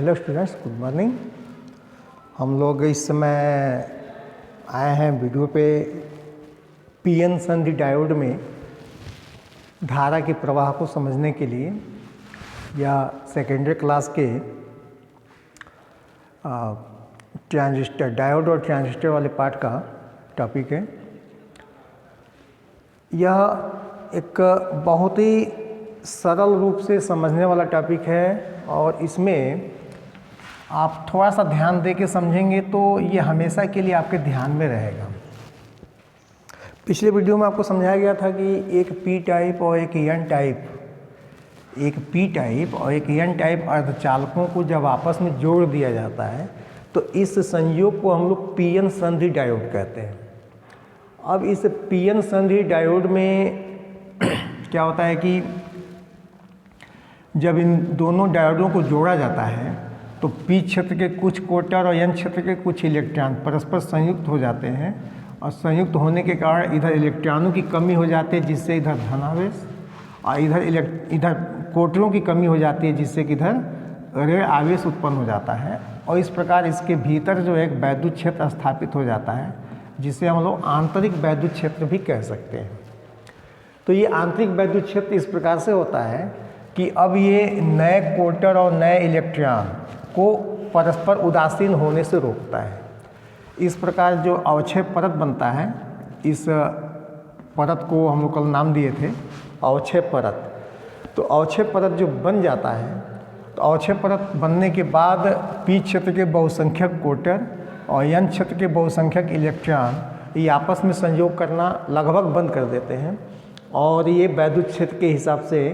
Hello students, good morning. हम लोग इस समय आए हैं वीडियो पे पीएन संधि डायोड में धारा के प्रवाह को समझने के लिए, या सेकेंडरी क्लास के ट्रांजिस्टर डायोड और ट्रांजिस्टर वाले पार्ट का टॉपिक है। यह एक बहुत ही सरल रूप से समझने वाला टॉपिक है और इसमें आप थोड़ा सा ध्यान दे के समझेंगे तो ये हमेशा के लिए आपके ध्यान में रहेगा। पिछले वीडियो में आपको समझाया गया था कि एक पी टाइप और एक एन टाइप अर्धचालकों को जब आपस में जोड़ दिया जाता है तो इस संयोग को हम लोग पीएन संधि डायोड कहते हैं। अब इस पीएन संधि डायोड में क्या होता है कि जब इन दोनों डायोडों को जोड़ा जाता है तो पी क्षेत्र के कुछ क्वार्टर और एन क्षेत्र के कुछ इलेक्ट्रॉन परस्पर संयुक्त हो जाते हैं और संयुक्त होने के कारण इधर इलेक्ट्रॉनों की कमी हो जाती है, जिससे इधर धनावेश, और इधर क्वार्टरों की कमी हो जाती है, जिससे कि इधर ऋण आवेश उत्पन्न हो जाता है। और इस प्रकार इसके भीतर जो एक वैद्युत क्षेत्र स्थापित हो जाता है, जिसे हम लोग आंतरिक वैद्युत क्षेत्र भी कह सकते हैं। तो ये आंतरिक वैद्युत क्षेत्र इस प्रकार से होता है कि अब ये नए क्वार्टर और नए इलेक्ट्रॉन को परस्पर उदासीन होने से रोकता है। इस प्रकार जो अवक्षय परत बनता है, इस परत को हम लोग कल नाम दिए थे अवक्षय परत। तो अवक्षय परत जो बन जाता है, तो अवक्षय परत बनने के बाद पी क्षेत्र के बहुसंख्यक क्वार्टर और एन क्षेत्र के बहुसंख्यक इलेक्ट्रॉन ये आपस में संयोग करना लगभग बंद कर देते हैं और ये वैद्युत क्षेत्र के हिसाब से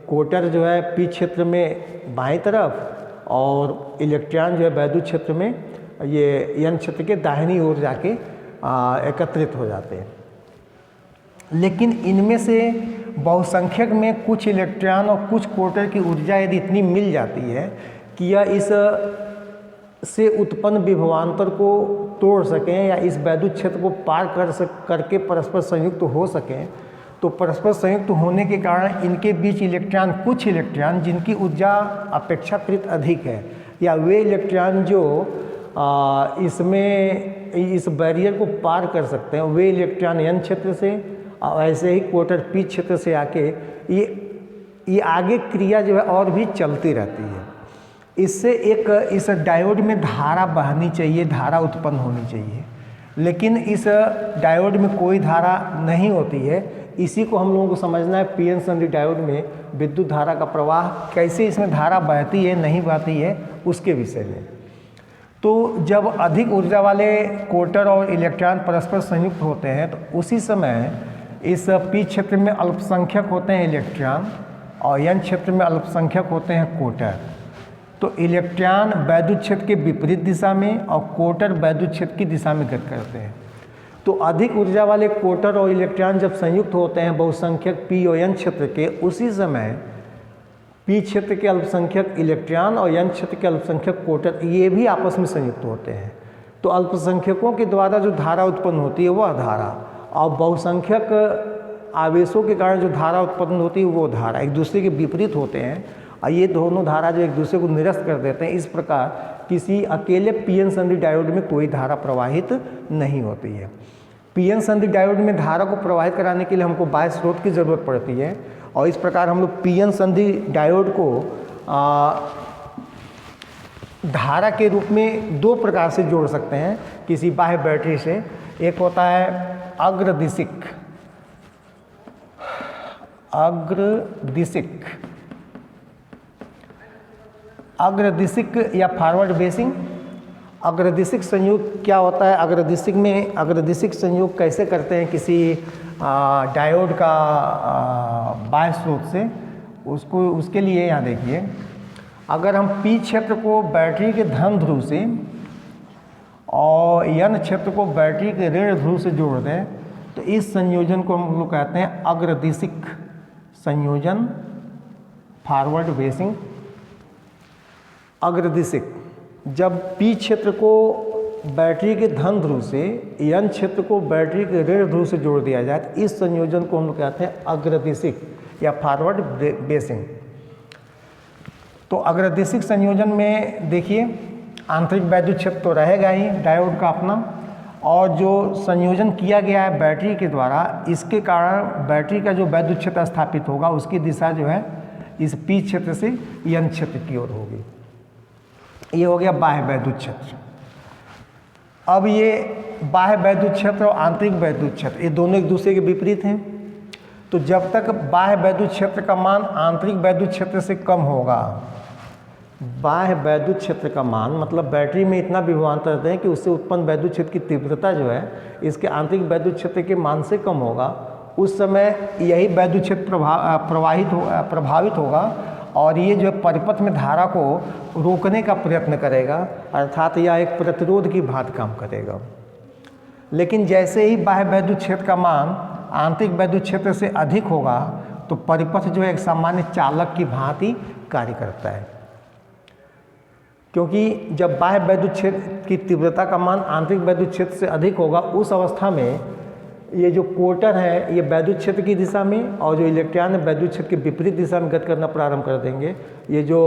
क्वार्टर जो है पी क्षेत्र में बाईं तरफ और इलेक्ट्रॉन जो है वैद्युत क्षेत्र में ये एन क्षेत्र के दाहिनी ओर जाके एकत्रित हो जाते हैं। लेकिन इनमें से बहुसंख्यक में कुछ इलेक्ट्रॉन और कुछ क्वार्टर की ऊर्जा यदि इतनी मिल जाती है कि यह इस से उत्पन्न विभवांतर को तोड़ सकें या इस वैद्युत क्षेत्र को पार करके परस्पर संयुक्त हो सकें, तो परस्पर संयुक्त होने के कारण इनके बीच कुछ इलेक्ट्रॉन जिनकी ऊर्जा अपेक्षाकृत अधिक है, या वे इलेक्ट्रॉन जो इसमें इस बैरियर को पार कर सकते हैं, वे इलेक्ट्रॉन एन क्षेत्र से और ऐसे ही क्वार्टर पी क्षेत्र से आके ये आगे क्रिया जो है और भी चलती रहती है। इससे इस डायोड में धारा बहनी चाहिए, धारा उत्पन्न होनी चाहिए, लेकिन इस डायोड में कोई धारा नहीं होती है। इसी को हम लोगों को समझना है पीएन संधि डायोड में विद्युत धारा का प्रवाह कैसे इसमें धारा बहती है नहीं बहती है उसके विषय में। तो जब अधिक ऊर्जा वाले क्वार्टर और इलेक्ट्रॉन परस्पर संयुक्त होते हैं तो उसी समय इस पी क्षेत्र में अल्पसंख्यक होते हैं इलेक्ट्रॉन और एन क्षेत्र में अल्पसंख्यक होते हैं क्वार्टर। तो इलेक्ट्रॉन वैद्युत क्षेत्र के विपरीत दिशा में और क्वार्टर वैद्युत क्षेत्र की दिशा में गति करते हैं। तो अधिक ऊर्जा वाले क्वार्टर और इलेक्ट्रॉन जब संयुक्त होते हैं बहुसंख्यक पी और एन क्षेत्र के, उसी समय पी क्षेत्र के अल्पसंख्यक इलेक्ट्रॉन और एन क्षेत्र के अल्पसंख्यक क्वार्टर ये भी आपस में संयुक्त होते हैं। तो अल्पसंख्यकों के द्वारा जो धारा उत्पन्न होती है वह धारा, और बहुसंख्यक आवेशों के कारण जो धारा उत्पन्न होती है वो धारा एक दूसरे के विपरीत होते हैं और ये दोनों धारा जो एक दूसरे को निरस्त कर देते हैं। इस प्रकार किसी अकेले पीएन संधि डायोड में कोई धारा प्रवाहित नहीं होती है। पीएन संधि डायोड में धारा को प्रवाहित कराने के लिए हमको बाह्य स्रोत की ज़रूरत पड़ती है और इस प्रकार हम लोग पीएन संधि डायोड को धारा के रूप में दो प्रकार से जोड़ सकते हैं किसी बाह्य बैटरी से। एक होता है अग्रदिशिक या फॉरवर्ड बेसिंग। अग्रदिशिक संयोग क्या होता है? अग्रदिशिक संयोग कैसे करते हैं किसी डायोड का बाह्य स्रोत से, उसके लिए यहाँ देखिए, अगर हम पी क्षेत्र को बैटरी के धन ध्रुव से और एन क्षेत्र को बैटरी के ऋण ध्रुव से जोड़ दें तो इस संयोजन को हम लोग कहते हैं अग्रदिशिक संयोजन, फॉरवर्ड बेसिंग। अग्रदिशिक, जब पी क्षेत्र को बैटरी के धन ध्रुव से एन क्षेत्र को बैटरी के ऋण ध्रुव से जोड़ दिया जाए तो इस संयोजन को हम लोग कहते हैं अग्रदिशिक या फॉरवर्ड बेसिंग। तो अग्रदिशिक संयोजन में देखिए आंतरिक वैद्युत क्षेत्र तो रहेगा ही डायोड का अपना, और जो संयोजन किया गया है बैटरी के द्वारा, इसके कारण बैटरी का जो वैद्युत क्षेत्र स्थापित होगा उसकी दिशा जो है इस पी क्षेत्र से एन क्षेत्र की ओर होगी। ये हो गया बाह्य वैद्युत क्षेत्र। अब ये बाह्य वैद्युत क्षेत्र और आंतरिक वैद्युत क्षेत्र ये दोनों एक दूसरे के विपरीत हैं। तो जब तक बाह्य वैद्युत क्षेत्र का मान आंतरिक वैद्युत क्षेत्र से कम होगा, बाह्य वैद्युत क्षेत्र का मान मतलब बैटरी में इतना विभवांतर रहते हैं कि उससे उत्पन्न वैद्युत क्षेत्र की तीव्रता जो है इसके आंतरिक वैद्युत क्षेत्र के मान से कम होगा, उस समय यही वैद्युत क्षेत्र प्रभावित होगा और ये जो परिपथ में धारा को रोकने का प्रयत्न करेगा, अर्थात यह एक प्रतिरोध की भांति काम करेगा। लेकिन जैसे ही बाह्य वैद्युत क्षेत्र का मान आंतरिक वैद्युत क्षेत्र से अधिक होगा तो परिपथ जो है एक सामान्य चालक की भांति कार्य करता है, क्योंकि जब बाह्य वैद्युत क्षेत्र की तीव्रता का मान आंतरिक वैद्युत क्षेत्र से अधिक होगा उस अवस्था में ये जो कोटर है ये वैद्युत क्षेत्र की दिशा में और जो इलेक्ट्रॉन है वैद्युत क्षेत्र के विपरीत दिशा में गति करना प्रारंभ कर देंगे। ये जो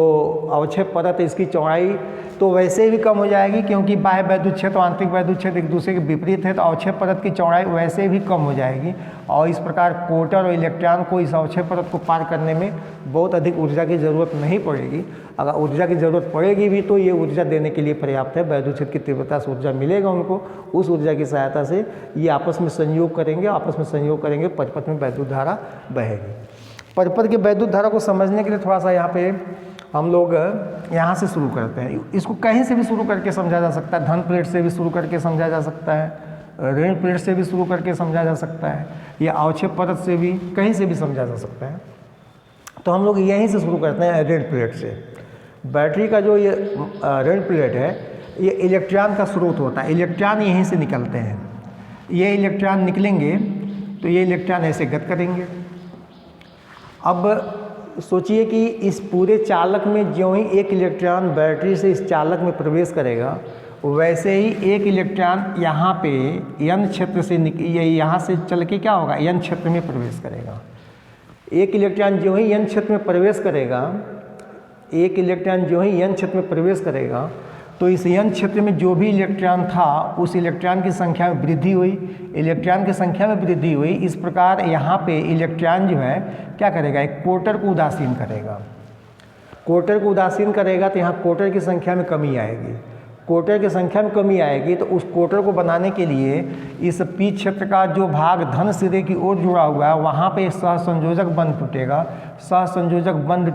अवक्षय परत है इसकी चौड़ाई तो वैसे भी कम हो जाएगी, क्योंकि बाह्य वैद्युत क्षेत्र और आंतरिक वैद्युत क्षेत्र एक दूसरे के विपरीत है, तो अवक्षय परत की चौड़ाई वैसे भी कम हो जाएगी और इस प्रकार कोटर और इलेक्ट्रॉन को इस अवक्षय परत को पार करने में बहुत अधिक ऊर्जा की ज़रूरत नहीं पड़ेगी। अगर ऊर्जा की ज़रूरत पड़ेगी भी तो ये ऊर्जा देने के लिए पर्याप्त है, वैद्युत क्षेत्र की तीव्रता से ऊर्जा मिलेगा उनको, उस ऊर्जा की सहायता से ये आपस में संयोग करेंगे, परिपथ में वैद्युत धारा बहेगी। परिपथ के वैद्युत धारा को समझने के लिए थोड़ा सा यहाँ पे हम लोग यहाँ से शुरू करते हैं। इसको कहीं से भी शुरू करके समझा जा सकता है, धन प्लेट से भी शुरू करके समझा जा सकता है, ऋण प्लेट से भी शुरू करके समझा जा सकता है, या अवक्षय परत से भी कहीं से भी समझा जा सकता है। तो हम लोग यहीं से शुरू करते हैं ऋण प्लेट से। बैटरी का जो ये ऋण प्लेट है ये इलेक्ट्रॉन का स्रोत होता है, इलेक्ट्रॉन यहीं से निकलते हैं। ये इलेक्ट्रॉन निकलेंगे तो ये इलेक्ट्रॉन ऐसे गति करेंगे। अब सोचिए कि इस पूरे चालक में ज्यों ही एक इलेक्ट्रॉन बैटरी से इस चालक में प्रवेश करेगा वैसे ही एक इलेक्ट्रॉन यहाँ पे एन क्षेत्र से यहाँ से चल के क्या होगा एन क्षेत्र में प्रवेश करेगा। एक इलेक्ट्रॉन जो ही एन क्षेत्र में प्रवेश करेगा, तो इस एन क्षेत्र में जो भी इलेक्ट्रॉन था उस इलेक्ट्रॉन की संख्या में वृद्धि हुई। इस प्रकार यहाँ पे इलेक्ट्रॉन जो है क्या करेगा, एक कोटर को उदासीन करेगा। तो यहाँ कोटर की संख्या में कमी आएगी। तो उस कोटर को बनाने के लिए इस पी क्षेत्र का जो भाग धन सिरे की ओर जुड़ा हुआ है वहाँ पे सहसंयोजक बंध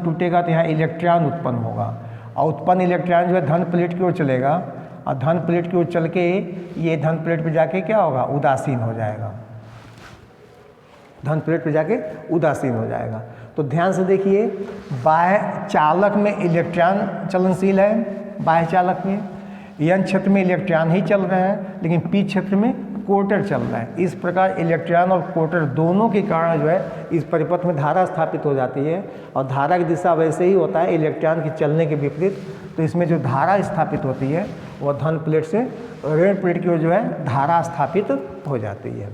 टूटेगा। तो यहाँ इलेक्ट्रॉन उत्पन्न होगा और उत्पन्न इलेक्ट्रॉन जो है धन प्लेट की ओर चलेगा और धन प्लेट की ओर चल के ये धन प्लेट पे जाके क्या होगा, उदासीन हो जाएगा। तो ध्यान से देखिए, बाह्य चालक में इलेक्ट्रॉन चलनशील है, बाह्य चालक में एन क्षेत्र में इलेक्ट्रॉन ही चल रहे हैं लेकिन पी क्षेत्र में कोटर चल रहा है। इस प्रकार इलेक्ट्रॉन और कोटर दोनों के कारण जो है इस परिपथ में धारा स्थापित हो जाती है और धारा की दिशा वैसे ही होता है इलेक्ट्रॉन के चलने के विपरीत। तो इसमें जो धारा स्थापित होती है वह धन प्लेट से ऋण प्लेट की ओर जो है धारा स्थापित हो जाती है।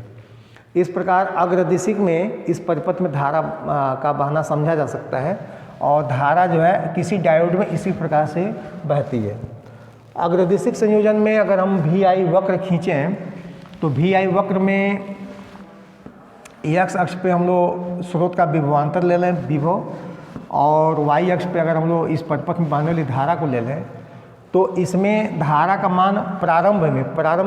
इस प्रकार अग्रदिशिक में इस परिपथ में धारा का बहना समझा जा सकता है और धारा जो है किसी डायोड में इसी प्रकार से बहती है। अग्रदिशिक संयोजन में अगर हम VI वक्र खींचें तो VI वक्र में x अक्ष पे हम लोग स्रोत का विभवांतर ले लें विभव, और y अक्ष पे अगर हम लोग इस परिपथ में बहने वाली धारा को ले लें तो इसमें धारा का मान प्रारंभ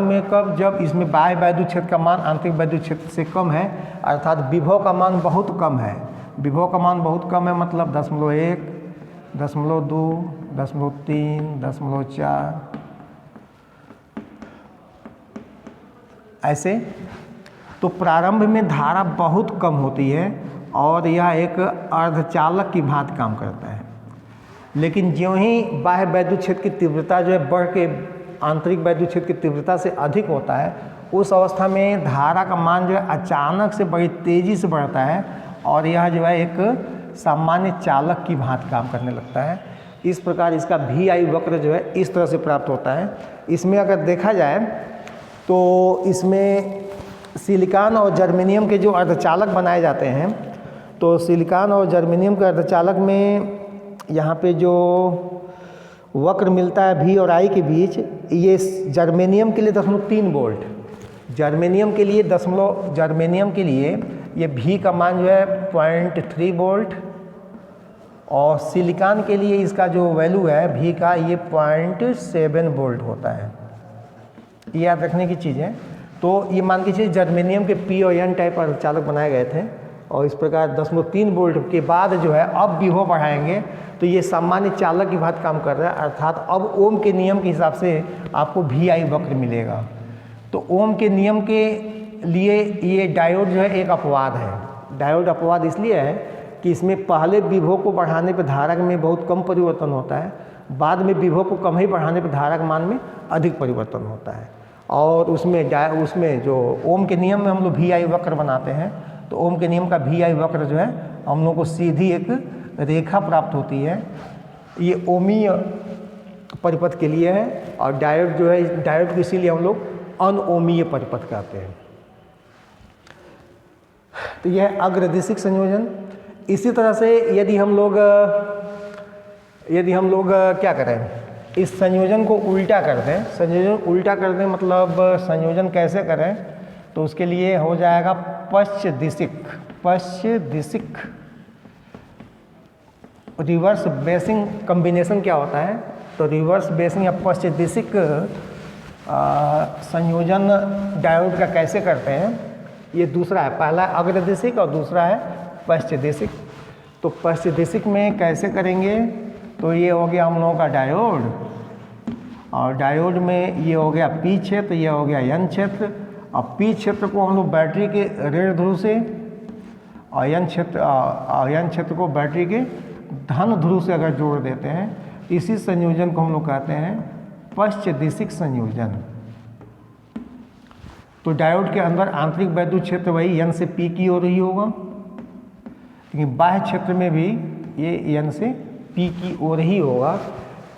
में कब, जब इसमें बाह्य वैद्युत क्षेत्र का मान आंतरिक वैद्युत क्षेत्र से कम है, अर्थात विभव का मान बहुत कम है। मतलब 0.1, 0.2, 0.3, 0.4 ऐसे। तो प्रारंभ में धारा बहुत कम होती है और यह एक अर्धचालक की भांति काम करता है। लेकिन ज्यों ही बाह्य वैद्युत क्षेत्र की तीव्रता जो है बढ़ के आंतरिक वैद्युत क्षेत्र की तीव्रता से अधिक होता है, उस अवस्था में धारा का मान जो है अचानक से बड़ी तेज़ी से बढ़ता है और यह जो है एक सामान्य चालक की भांति काम करने लगता है। इस प्रकार इसका VI वक्र जो है इस तरह से प्राप्त होता है। इसमें अगर देखा जाए तो इसमें सिलिकॉन और जर्मेनियम के जो अर्धचालक बनाए जाते हैं, तो सिलिकॉन और जर्मेनियम के अर्धचालक में यहाँ पे जो वक्र मिलता है V और I के बीच, ये जर्मेनियम के लिए 0.3 वोल्ट, जर्मेनियम के लिए ये V का मान जो है 0.3 वोल्ट, और सिलिकॉन के लिए इसका जो वैल्यू है V का ये 0.7 वोल्ट होता है। ये याद रखने की चीज़ है। तो ये मान के चलिए जर्मेनियम के P और N टाइप अर्धचालक बनाए गए थे, और इस प्रकार 0.3 वोल्ट के बाद जो है अब विभव बढ़ाएंगे तो ये सामान्य चालक की बात काम कर रहा है, अर्थात अब ओम के नियम के हिसाब से आपको VI वक्र मिलेगा। तो ओम के नियम के लिए ये डायोड जो है एक अपवाद है। डायोड अपवाद इसलिए है कि इसमें पहले विभव को बढ़ाने पर धारक में बहुत कम परिवर्तन होता है, बाद में विभव को कम ही बढ़ाने पर धारक मान में अधिक परिवर्तन होता है। और उसमें जो ओम के नियम में हम लोग VI वक्र बनाते हैं, तो ओम के नियम का VI वक्र जो है हम लोग को सीधी एक रेखा प्राप्त होती है। ये ओमीय परिपथ के लिए है, और डायोड जो है, डायोड को इसीलिए हम लोग अनओमीय परिपथ कहते हैं। तो यह है अग्रदिशिक संयोजन। इसी तरह से यदि हम लोग क्या करें, इस संयोजन को उल्टा कर दें, संयोजन उल्टा कर दें मतलब संयोजन कैसे करें, तो उसके लिए हो जाएगा पश्चदिशिक रिवर्स बेसिंग कॉम्बिनेशन। क्या होता है, तो रिवर्स बेसिंग या पश्चदिशिक संयोजन डायोड का कैसे करते हैं, ये दूसरा है। पहला है अग्रदिशिक और दूसरा है पश्चदिशिक। तो पश्चदिशिक में कैसे करेंगे, तो ये हो गया हम लोगों का डायोड, और डायोड में ये हो गया P क्षेत्र, ये हो गया N क्षेत्र। और P क्षेत्र को हम लोग बैटरी के ऋण ध्रुव से, और N क्षेत्र को बैटरी के धन ध्रुव से अगर जोड़ देते हैं, इसी संयोजन को हम लोग कहते हैं पश्चदिशिक संयोजन। तो डायोड के अंदर आंतरिक वैद्युत क्षेत्र वही N से P की ओर ही होगा, लेकिन बाह्य क्षेत्र में भी ये N से P की ओर ही होगा।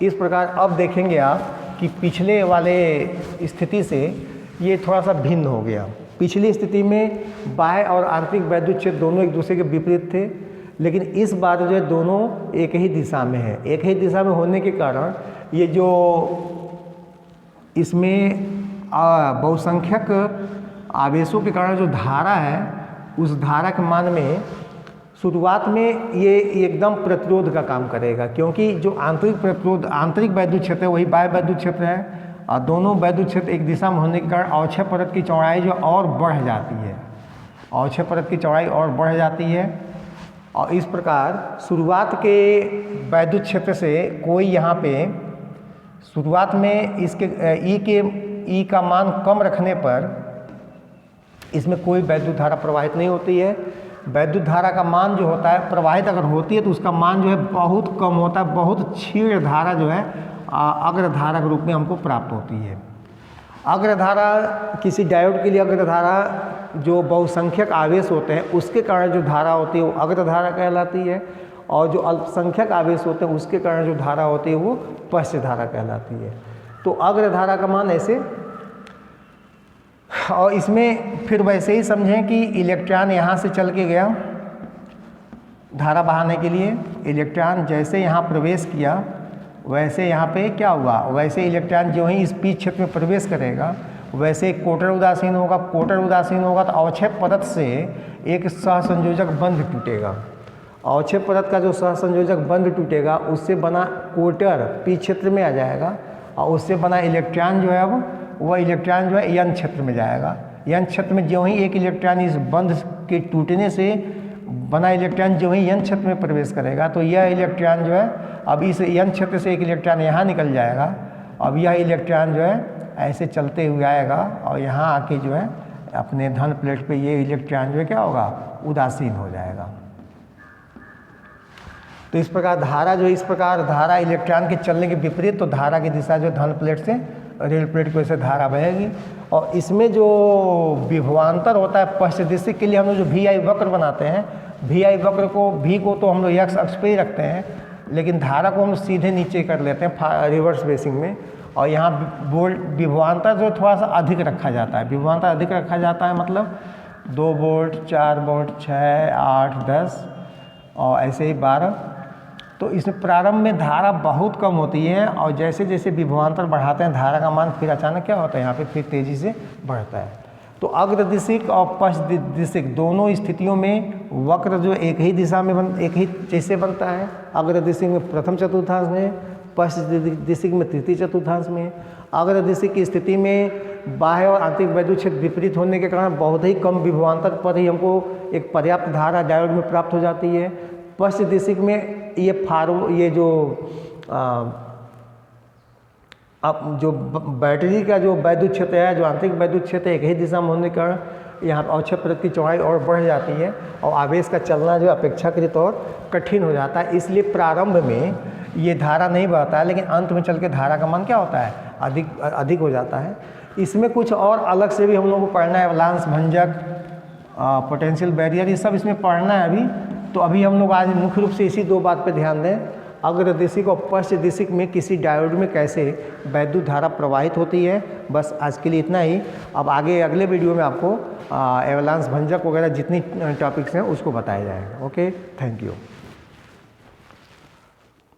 इस प्रकार अब देखेंगे आप कि पिछले वाले स्थिति से ये थोड़ा सा भिन्न हो गया। पिछली स्थिति में बाह्य और आंतरिक वैद्युत क्षेत्र दोनों एक दूसरे के विपरीत थे, लेकिन इस बार जो है दोनों एक ही दिशा में है। एक ही दिशा में होने के कारण ये जो इसमें बहुसंख्यक आवेशों के कारण जो धारा है, उस धारा के मान में शुरुआत में ये एकदम प्रतिरोध का काम करेगा, क्योंकि जो आंतरिक वैद्युत क्षेत्र है वही बाह्य वैद्युत क्षेत्र है, और दोनों वैद्युत क्षेत्र एक दिशा में होने के कारण अवक्षय परत की चौड़ाई जो और बढ़ जाती है, अवक्षय परत की चौड़ाई और बढ़ जाती है। और इस प्रकार शुरुआत के वैद्युत क्षेत्र से कोई यहाँ पे शुरुआत में इसके ई का मान कम रखने पर इसमें कोई वैद्युत धारा प्रवाहित नहीं होती है। वैद्युत धारा का मान जो होता है, प्रवाहित अगर होती है तो उसका मान जो है बहुत कम होता है, बहुत क्षीण धारा जो है अग्रधारा के रूप में हमको प्राप्त होती है। अग्रधारा किसी डायोड के लिए अग्रधारा जो बहुसंख्यक आवेश होते हैं उसके कारण जो धारा होती है वो अग्रधारा कहलाती है, और जो अल्पसंख्यक आवेश होते हैं उसके कारण जो धारा होती है वो पश्चधारा कहलाती है। तो अग्रधारा का मान ऐसे, और इसमें फिर वैसे ही समझें कि इलेक्ट्रॉन यहाँ से चल के गया धारा बहाने के लिए। इलेक्ट्रॉन जैसे यहाँ प्रवेश किया वैसे यहाँ पे क्या हुआ, वैसे इलेक्ट्रॉन जो ही इस P क्षेत्र में प्रवेश करेगा वैसे कोटर उदासीन होगा। कोटर उदासीन होगा तो अवक्षय परत से एक सहसंयोजक बंध टूटेगा। अवक्षय परत का जो सहसंयोजक बंध टूटेगा उससे बना कोटर P क्षेत्र में आ जाएगा, और उससे बना इलेक्ट्रॉन जो है अब वह इलेक्ट्रॉन जो है N क्षेत्र में जाएगा। N क्षेत्र में जो ही एक इलेक्ट्रॉन इस बंध के टूटने से बना इलेक्ट्रॉन जो ही N क्षेत्र में प्रवेश करेगा, तो यह इलेक्ट्रॉन जो है अब इस N क्षेत्र से एक इलेक्ट्रॉन यहाँ निकल जाएगा। अब यह इलेक्ट्रॉन जो है ऐसे चलते हुए आएगा और यहाँ आके जो है अपने धन प्लेट पे ये इलेक्ट्रॉन जो है क्या होगा, उदासीन हो जाएगा। तो इस प्रकार धारा जो इस प्रकार धारा इलेक्ट्रॉन के चलने के विपरीत, तो धारा की दिशा जो धन प्लेट से रेल प्लेट को ऐसे धारा बहेगी। और इसमें जो विभवांतर होता है पश्चदिशिक के लिए हम लोग जो VI वक्र बनाते हैं, VI वक्र को V को तो हम लोग x अक्ष पे ही रखते हैं, लेकिन धारा को हम सीधे नीचे कर लेते हैं रिवर्स बेसिंग में। और यहाँ वोल्ट विभवांतर जो थोड़ा सा अधिक रखा जाता है, विभवांतर अधिक रखा जाता है मतलब 2 वोल्ट 4 वोल्ट 6 8 10 और ऐसे ही 12 तो इसमें प्रारंभ में धारा बहुत कम होती है और जैसे जैसे विभवांतर बढ़ाते हैं धारा का मान फिर अचानक क्या होता है यहाँ पे फिर तेज़ी से बढ़ता है। तो अग्रदिशिक और पश्च दिशिक दोनों स्थितियों में वक्र जो एक ही दिशा में एक ही जैसे बनता है। अग्रदिशिक में प्रथम चतुर्थांश में, पश्च दिशिक में तृतीय चतुर्थांश में। अग्रदिशिक की स्थिति में बाह्य और आंतरिक वैद्युत क्षेत्र विपरीत होने के कारण बहुत ही कम विभवांतर पर ही हमको एक पर्याप्त धारा डायोड में प्राप्त हो जाती है। पश्च दिशिक में ये अब जो बैटरी का जो वैद्युत क्षेत्र है, जो आंतरिक वैद्युत क्षेत्र एक ही दिशा में होने के कारण यहाँ अवक्षय परत की चौड़ाई और बढ़ जाती है और आवेश का चलना जो अपेक्षाकृत और कठिन हो जाता है। इसलिए प्रारंभ में ये धारा नहीं बढ़ता है, लेकिन अंत में चल के धारा का मान क्या होता है, अधिक हो जाता है। इसमें कुछ और अलग से भी हम लोगों को पढ़ना है, एवलांस भंजक, पोटेंशियल बैरियर, ये सब इसमें पढ़ना है अभी। तो अभी हम लोग आज मुख्य रूप से इसी दो बात पर ध्यान दें, अग्रदिशिक और पश्च दिशिक में किसी डायोड में कैसे वैद्युत धारा प्रवाहित होती है। बस आज के लिए इतना ही। अब आगे अगले वीडियो में आपको एवलांस भंजक वगैरह जितनी टॉपिक्स हैं उसको बताया जाएगा। Okay, thank you.